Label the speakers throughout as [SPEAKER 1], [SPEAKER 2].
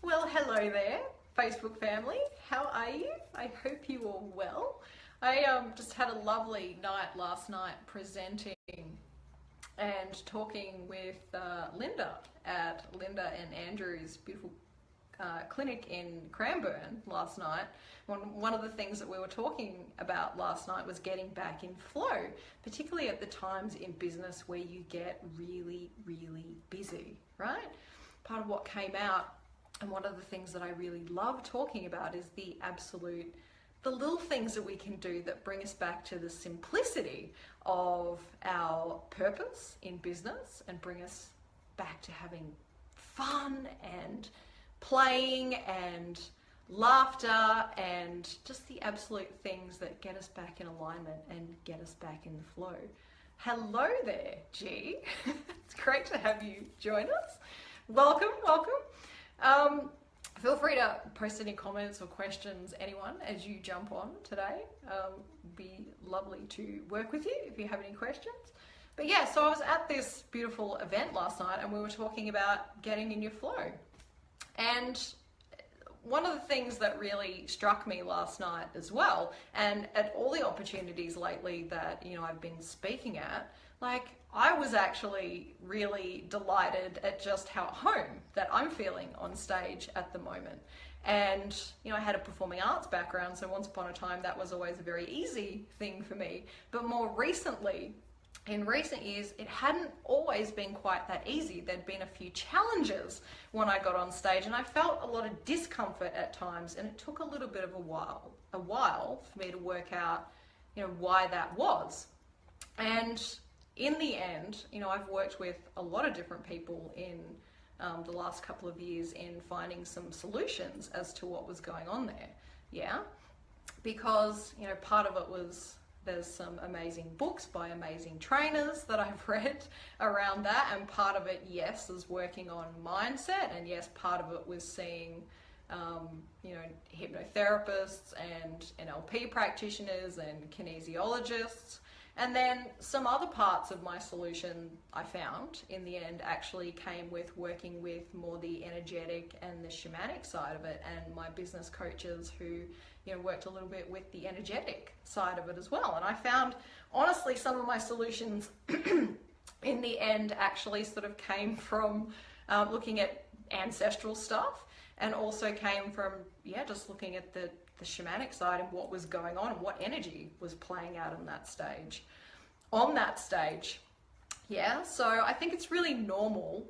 [SPEAKER 1] Well, hello there, Facebook family. How are you? I hope you are well. I just had a lovely night last night presenting and talking with Linda at Linda and Andrew's beautiful clinic in Cranbourne last night. One of the things that we were talking about last night was getting back in flow, particularly at the times in business where you get really, really busy, right? Part of what came out, and one of the things that I really love talking about, is the little things that we can do that bring us back to the simplicity of our purpose in business and bring us back to having fun and playing and laughter and just the absolute things that get us back in alignment and get us back in the flow. Hello there, G. It's great to have you join us. Welcome. Feel free to post any comments or questions, anyone, as you jump on today. Be lovely to work with you if you have any questions. But yeah, so I was at this beautiful event last night and we were talking about getting in your flow. And one of the things that really struck me last night as well, and at all the opportunities lately that, I've been speaking at, I was actually really delighted at just how at home that I'm feeling on stage at the moment. And, I had a performing arts background, so once upon a time that was always a very easy thing for me. But more recently, in recent years, it hadn't always been quite that easy. There'd been a few challenges when I got on stage, and I felt a lot of discomfort at times, and it took a little bit of a while for me to work out, why that was. And in the end, I've worked with a lot of different people in the last couple of years in finding some solutions as to what was going on there. Yeah, because, part of it was there's some amazing books by amazing trainers that I've read around that, and part of it, yes, is working on mindset, and yes, part of it was seeing hypnotherapists and NLP practitioners and kinesiologists. And then some other parts of my solution I found in the end actually came with working with more the energetic and the shamanic side of it, and my business coaches who worked a little bit with the energetic side of it as well. And I found, honestly, some of my solutions in the end actually sort of came from looking at ancestral stuff, and also came from, just looking at the shamanic side and what was going on and what energy was playing out on that stage. Yeah, so I think it's really normal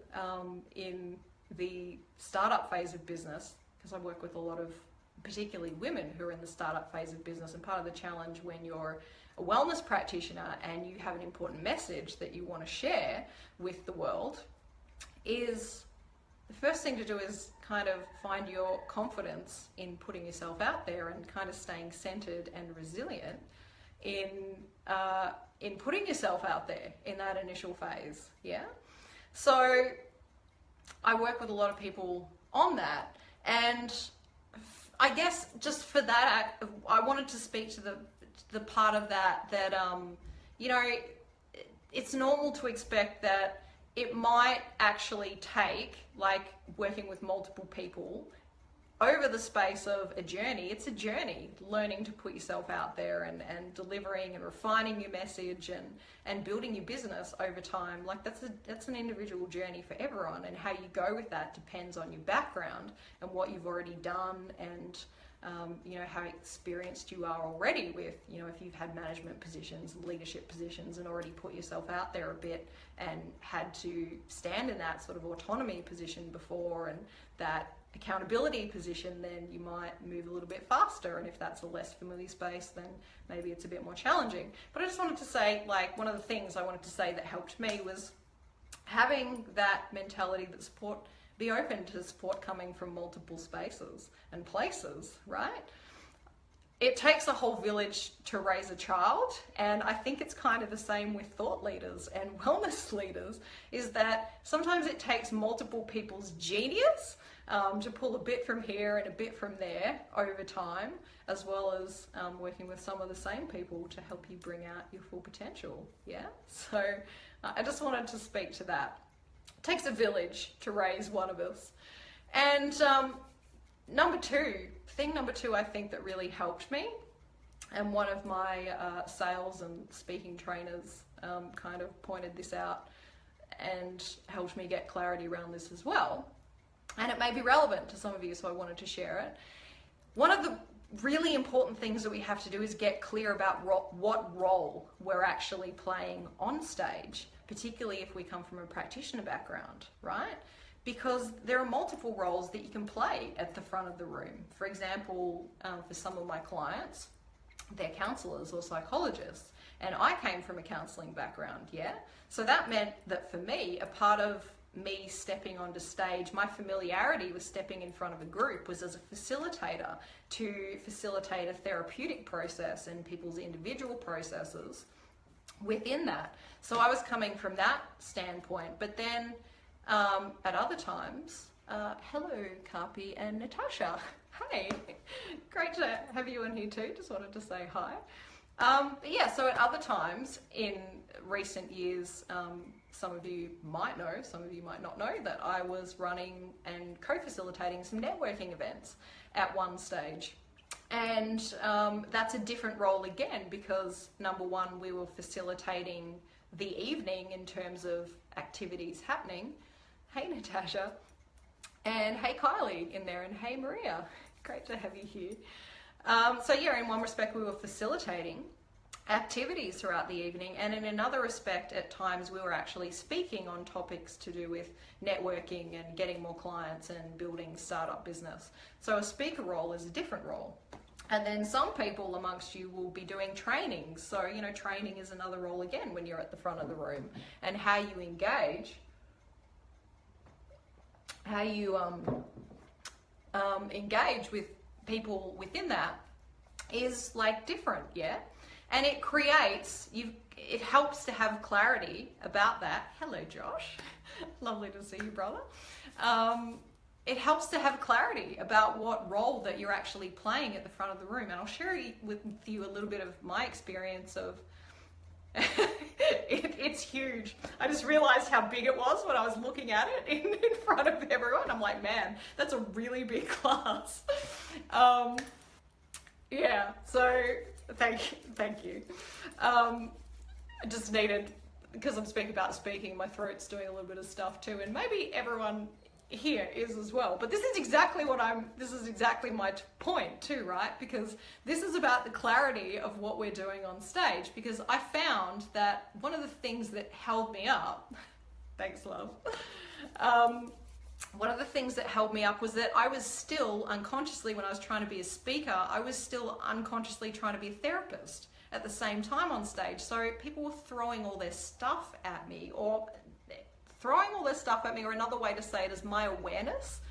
[SPEAKER 1] in the startup phase of business, because I work with a lot of particularly women who are in the startup phase of business, and part of the challenge when you're a wellness practitioner and you have an important message that you want to share with the world is the first thing to do is kind of find your confidence in putting yourself out there and kind of staying centered and resilient in putting yourself out there in that initial phase. Yeah. So I work with a lot of people on that, and I guess just for that, I wanted to speak to the part of that it's normal to expect that it might actually take, working with multiple people over the space of a journey. It's a journey, learning to put yourself out there and delivering and refining your message and building your business over time. That's an individual journey for everyone, and how you go with that depends on your background and what you've already done, and how experienced you are already with, if you've had management positions, leadership positions, and already put yourself out there a bit and had to stand in that sort of autonomy position before, and that accountability position, then you might move a little bit faster. And if that's a less familiar space, then maybe it's a bit more challenging. But I just wanted to say, one of the things I wanted to say that helped me was having that mentality that be open to support coming from multiple spaces and places, right? It takes a whole village to raise a child, and I think it's kind of the same with thought leaders and wellness leaders, is that sometimes it takes multiple people's genius to pull a bit from here and a bit from there over time, as well as working with some of the same people to help you bring out your full potential. Yeah, so I just wanted to speak to that. It takes a village to raise one of us. And thing number two, I think that really helped me, and one of my sales and speaking trainers kind of pointed this out and helped me get clarity around this as well. And it may be relevant to some of you, so I wanted to share it. One of the really important things that we have to do is get clear about what role we're actually playing on stage, particularly if we come from a practitioner background, right? Because there are multiple roles that you can play at the front of the room. For example, for some of my clients, they're counselors or psychologists, and I came from a counseling background, yeah? So that meant that for me, a part of me stepping onto stage, my familiarity with stepping in front of a group was as a facilitator to facilitate a therapeutic process and people's individual processes within that. So I was coming from that standpoint, but then at other times, hello Carpi and Natasha. Hey, great to have you in here too. Just wanted to say hi. But yeah, so at other times in recent years, some of you might know, some of you might not know, that I was running and co-facilitating some networking events at one stage. And that's a different role again, because number one, we were facilitating the evening in terms of activities happening. Hey Natasha, and hey Kylie in there, and hey Maria, great to have you here. So yeah, in one respect we were facilitating activities throughout the evening, and in another respect at times we were actually speaking on topics to do with networking and getting more clients and building startup business. So a speaker role is a different role. And then some people amongst you will be doing training. So, you know, training is another role again when you're at the front of the room, and how you engage, how you engage with people within that is like different, yeah? And it creates, it helps to have clarity about that. Hello, Josh. Lovely to see you, brother. It helps to have clarity about what role that you're actually playing at the front of the room. And I'll share with you a little bit of my experience of it's huge. I just realized how big it was when I was looking at it in front of everyone. I'm like, man, that's a really big class. Yeah, so thank you. I just needed, because I'm speaking about speaking, my throat's doing a little bit of stuff too, and maybe everyone here is as well. But this is exactly my point too, right? Because this is about the clarity of what we're doing on stage, because I found that one of the things that held me up, thanks love, one of the things that held me up was that I was still unconsciously, when I was trying to be a speaker, I was still unconsciously trying to be a therapist at the same time on stage. So people were throwing all their stuff at me, or another way to say it is my awareness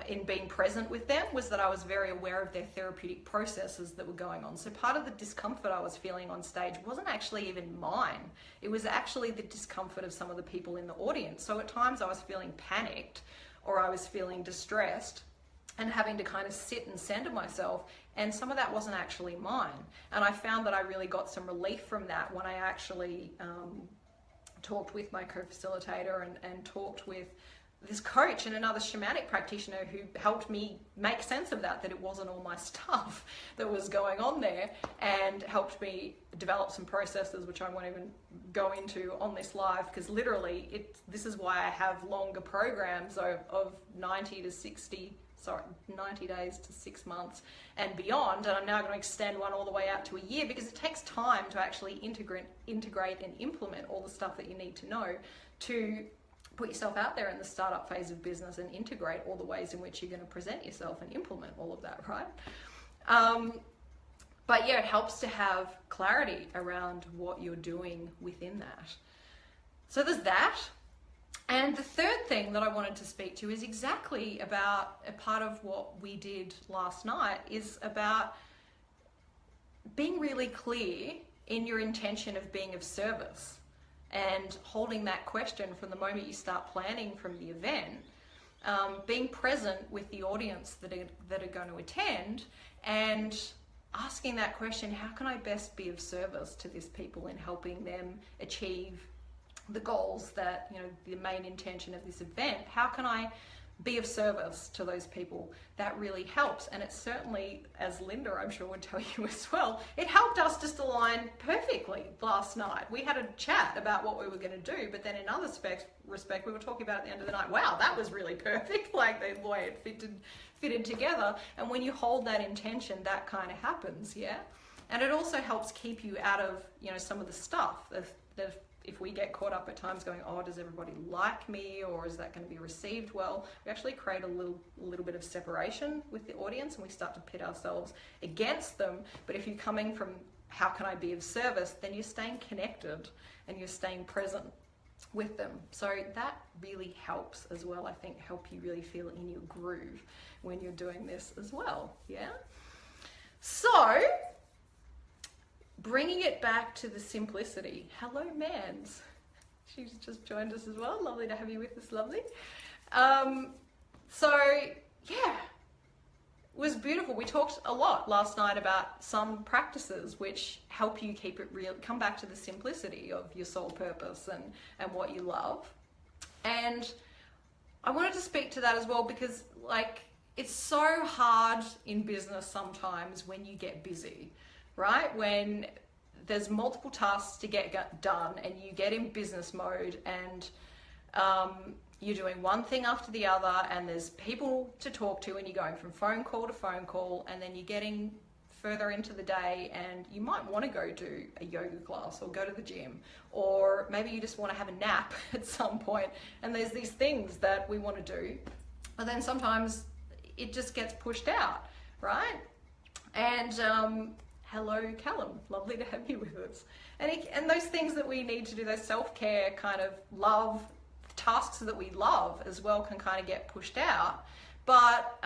[SPEAKER 1] in being present with them was that I was very aware of their therapeutic processes that were going on. So part of the discomfort I was feeling on stage wasn't actually even mine. It was actually the discomfort of some of the people in the audience. So at times I was feeling panicked, or I was feeling distressed and having to kind of sit and center myself, and some of that wasn't actually mine. And I found that I really got some relief from that when I actually talked with my co-facilitator and talked with this coach and another shamanic practitioner who helped me make sense of that it wasn't all my stuff that was going on there, and helped me develop some processes which I won't even go into on this live, because literally this is why I have longer programs of 90 days to 6 months and beyond, and I'm now going to extend one all the way out to a year, because it takes time to actually integrate and implement all the stuff that you need to know to put yourself out there in the startup phase of business and integrate all the ways in which you're going to present yourself and implement all of that, right? But yeah, it helps to have clarity around what you're doing within that. So there's that. And the third thing that I wanted to speak to is exactly about a part of what we did last night, is about being really clear in your intention of being of service, and holding that question from the moment you start planning from the event, being present with the audience that are going to attend, and asking that question, how can I best be of service to these people in helping them achieve the goals that, you know, the main intention of this event? How can I be of service to those people. That really helps. And it certainly, as Linda I'm sure would tell you as well, it helped us just align perfectly last night. We had a chat about what we were going to do, but then in other respect we were talking about at the end of the night, wow, that was really perfect, like the way it fitted together. And when you hold that intention, that kind of happens, yeah? And it also helps keep you out of, you know, some of the stuff that if we get caught up at times going, oh, does everybody like me, or is that going to be received well? We actually create a little bit of separation with the audience, and we start to pit ourselves against them. But if you're coming from how can I be of service, then you're staying connected and you're staying present with them. So that really helps as well, I think, help you really feel in your groove when you're doing this as well, yeah? So, bringing it back to the simplicity. Hello, Mans. She's just joined us as well. Lovely to have you with us, lovely. So, yeah, it was beautiful. We talked a lot last night about some practices which help you keep it real, come back to the simplicity of your soul purpose and what you love. And I wanted to speak to that as well because, like, it's so hard in business sometimes when you get busy, right? When there's multiple tasks to get done and you get in business mode and you're doing one thing after the other and there's people to talk to and you're going from phone call and then you're getting further into the day and you might want to go do a yoga class or go to the gym, or maybe you just want to have a nap at some point and there's these things that we want to do, but then sometimes it just gets pushed out, right? And hello, Callum. Lovely to have you with us. And those things that we need to do, those self-care kind of love, tasks that we love as well can kind of get pushed out. But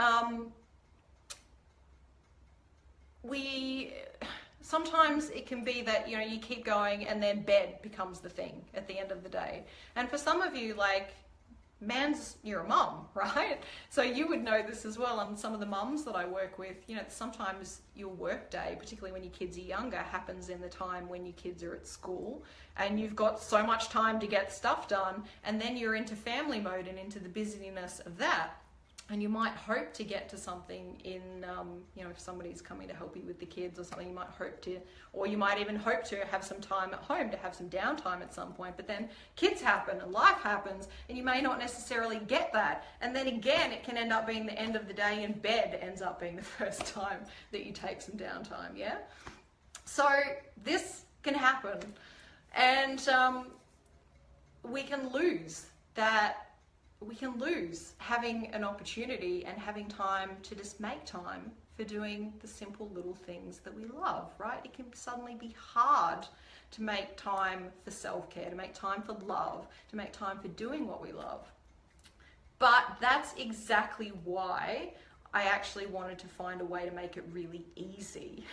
[SPEAKER 1] sometimes it can be that, you know, you keep going and then bed becomes the thing at the end of the day. And for some of you, like, you're a mum, right? So you would know this as well. And some of the mums that I work with, you know, sometimes your work day, particularly when your kids are younger, happens in the time when your kids are at school and you've got so much time to get stuff done, and then you're into family mode and into the busyness of that. And you might hope to get to something in, you know, if somebody's coming to help you with the kids or something, you might hope to, or you might even hope to have some time at home, to have some downtime at some point. But then kids happen and life happens and you may not necessarily get that. And then again, it can end up being the end of the day and bed ends up being the first time that you take some downtime, yeah? So this can happen. And we can lose that. We can lose having an opportunity and having time to just make time for doing the simple little things that we love, right? It can suddenly be hard to make time for self-care, to make time for love, to make time for doing what we love. But that's exactly why I actually wanted to find a way to make it really easy,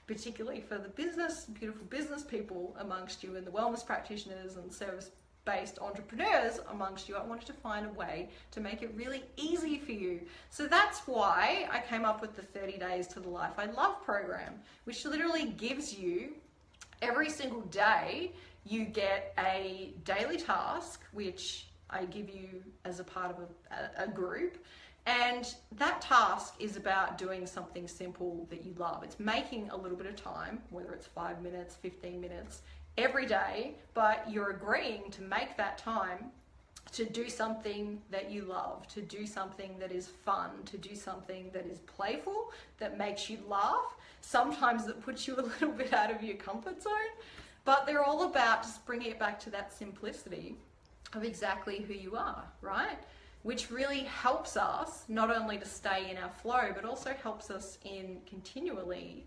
[SPEAKER 1] particularly for the beautiful business people amongst you and the wellness practitioners and service-based entrepreneurs amongst you. I wanted to find a way to make it really easy for you. So that's why I came up with the 30 Days to the Life I Love program, which literally gives you, every single day, you get a daily task, which I give you as a part of a group. And that task is about doing something simple that you love. It's making a little bit of time, whether it's 5 minutes, 15 minutes, every day, but you're agreeing to make that time to do something that you love, to do something that is fun, to do something that is playful, that makes you laugh. Sometimes it puts you a little bit out of your comfort zone, but they're all about just bringing it back to that simplicity of exactly who you are, right? Which really helps us not only to stay in our flow, but also helps us in continually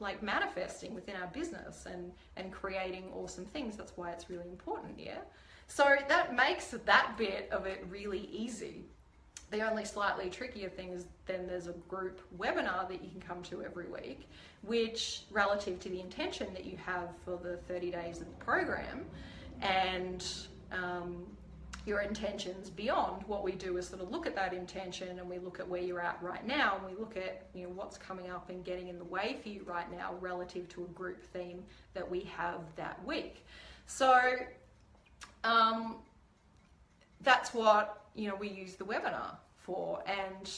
[SPEAKER 1] like manifesting within our business and creating awesome things. That's why it's really important, yeah? So that makes that bit of it really easy. The only slightly trickier thing is then there's a group webinar that you can come to every week, which relative to the intention that you have for the 30 days of the program and your intentions beyond, what we do is sort of look at that intention and we look at where you're at right now and we look at, you know, what's coming up and getting in the way for you right now relative to a group theme that we have that week. So that's what, you know, we use the webinar for. And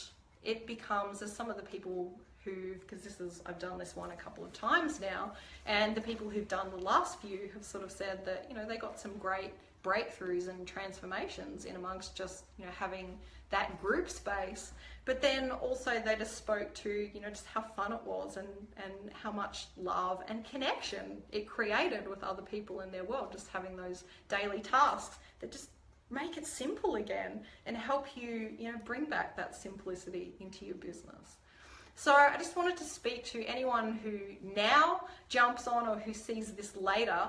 [SPEAKER 1] it becomes, as some of the people who, because I've done this one a couple of times now, and the people who've done the last few have sort of said that, you know, they got some great breakthroughs and transformations in amongst just, you know, having that group space. But then also they just spoke to, you know, just how fun it was and how much love and connection it created with other people in their world, just having those daily tasks that just make it simple again and help you, you know, bring back that simplicity into your business. So I just wanted to speak to anyone who now jumps on or who sees this later.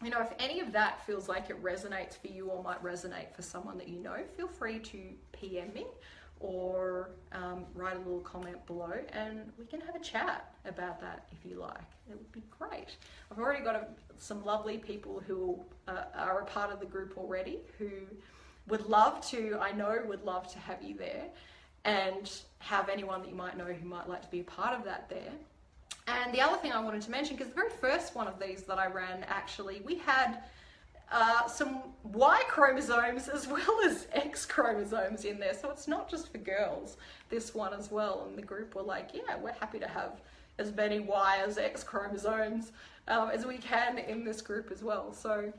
[SPEAKER 1] You know, if any of that feels like it resonates for you or might resonate for someone that you know, feel free to PM me or write a little comment below and we can have a chat about that if you like. It would be great. I've already got some lovely people who are a part of the group already who would love to, I know would love to have you there, and have anyone that you might know who might like to be a part of that there. And the other thing I wanted to mention, because the very first one of these that I ran, actually, we had some Y chromosomes as well as X chromosomes in there. So it's not just for girls, this one as well. And the group were like, yeah, we're happy to have as many Y as X chromosomes as we can in this group as well. So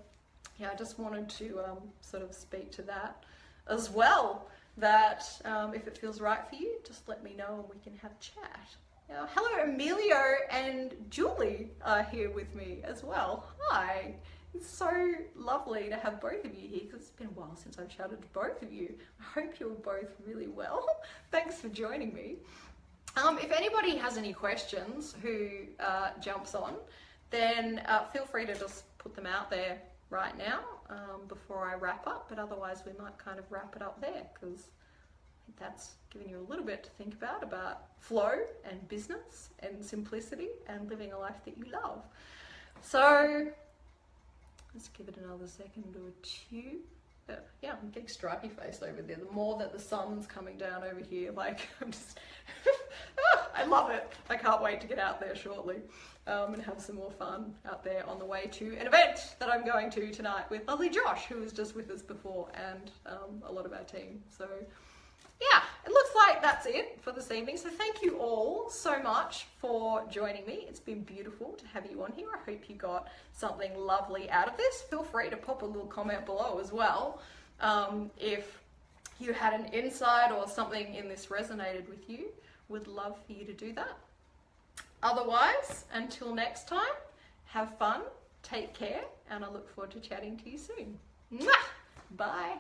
[SPEAKER 1] yeah, I just wanted to sort of speak to that as well, that if it feels right for you, just let me know and we can have a chat. Hello, Emilio and Julie are here with me as well. Hi. It's so lovely to have both of you here because it's been a while since I've chatted to both of you. I hope you're both really well. Thanks for joining me. If anybody has any questions who jumps on, then feel free to just put them out there right now before I wrap up, but otherwise we might kind of wrap it up there because I think that's given you a little bit to think about flow and business and simplicity and living a life that you love. So let's give it another second or two. Yeah, I'm a big stripy face over there. The more that the sun's coming down over here, like I'm just, I love it. I can't wait to get out there shortly and have some more fun out there on the way to an event that I'm going to tonight with lovely Josh, who was just with us before, and a lot of our team. So yeah, it looks like that's it for this evening. So thank you all so much for joining me. It's been beautiful to have you on here. I hope you got something lovely out of this. Feel free to pop a little comment below as well if you had an insight or something in this resonated with you. Would love for you to do that. Otherwise, until next time, have fun, take care, and I look forward to chatting to you soon. Mwah! Bye.